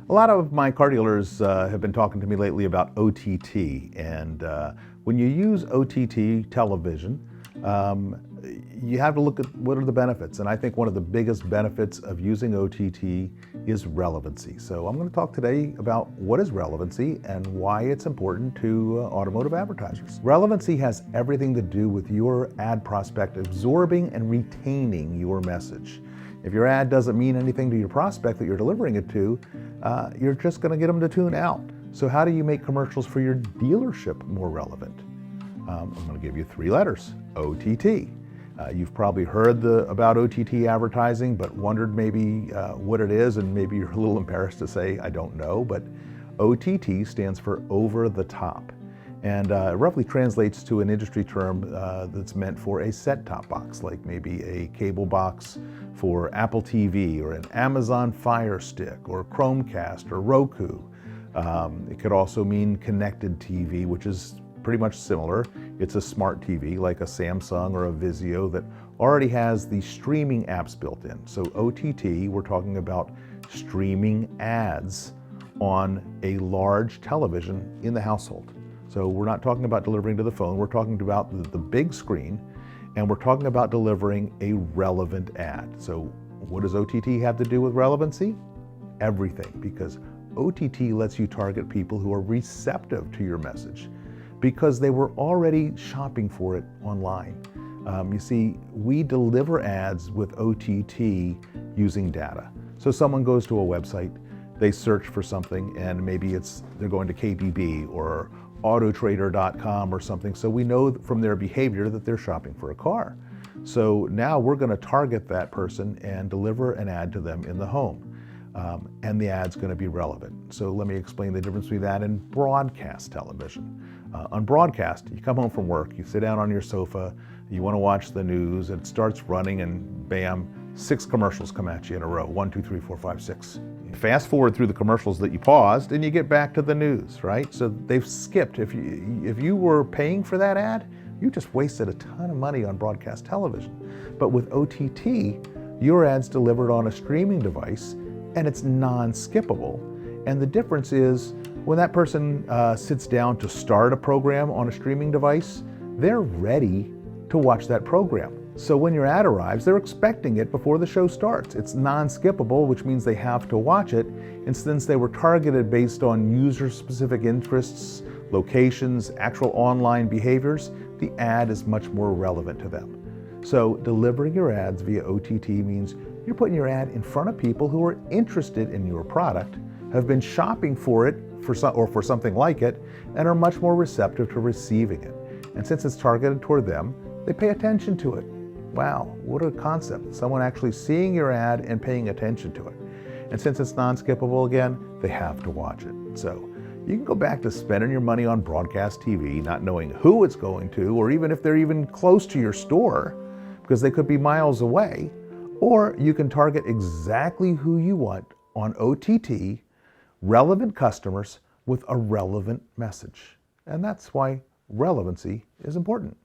A lot of my car dealers have been talking to me lately about OTT, and when you use OTT television, you have to look at what are the benefits, and I think one of the biggest benefits of using OTT is relevancy. So I'm going to talk today about what is relevancy and why it's important to automotive advertisers. Relevancy has everything to do with your ad prospect absorbing and retaining your message. If your ad doesn't mean anything to your prospect that you're delivering it to, you're just going to get them to tune out. So how do you make commercials for your dealership more relevant? I'm going to give you 3 letters, OTT. You've probably heard about OTT advertising, but wondered maybe what it is, and maybe you're a little embarrassed to say, I don't know, but OTT stands for over the top. And it roughly translates to an industry term that's meant for a set-top box, like maybe a cable box for Apple TV or an Amazon Fire Stick or Chromecast or Roku. It could also mean connected TV, which is pretty much similar. It's a smart TV like a Samsung or a Vizio that already has the streaming apps built in. So OTT, we're talking about streaming ads on a large television in the household. So we're not talking about delivering to the phone, we're talking about the big screen, and we're talking about delivering a relevant ad. So what does OTT have to do with relevancy? Everything, because OTT lets you target people who are receptive to your message because they were already shopping for it online. You see, we deliver ads with OTT using data. So someone goes to a website, they search for something, and maybe they're going to KBB or autotrader.com or something. So we know from their behavior that they're shopping for a car. So now we're going to target that person and deliver an ad to them in the home. And the ad's going to be relevant. So let me explain the difference between that and broadcast television. On broadcast, you come home from work, you sit down on your sofa, you want to watch the news, it starts running, and bam, 6 commercials come at you in a row. 1, 2, 3, 4, 5, 6. You fast forward through the commercials that you paused, and you get back to the news, right? So they've skipped. If you were paying for that ad, you just wasted a ton of money on broadcast television. But with OTT, your ad's delivered on a streaming device, and it's non-skippable. And the difference is when that person sits down to start a program on a streaming device, they're ready to watch that program. So when your ad arrives, they're expecting it before the show starts. It's non-skippable, which means they have to watch it. And since they were targeted based on user-specific interests, locations, actual online behaviors, the ad is much more relevant to them. So delivering your ads via OTT means you're putting your ad in front of people who are interested in your product, have been shopping for it for something like it, and are much more receptive to receiving it. And since it's targeted toward them, they pay attention to it. Wow, what a concept. Someone actually seeing your ad and paying attention to it. And since it's non-skippable again, they have to watch it. So you can go back to spending your money on broadcast TV, not knowing who it's going to, or even if they're even close to your store, because they could be miles away. Or you can target exactly who you want on OTT, relevant customers with a relevant message. And that's why relevancy is important.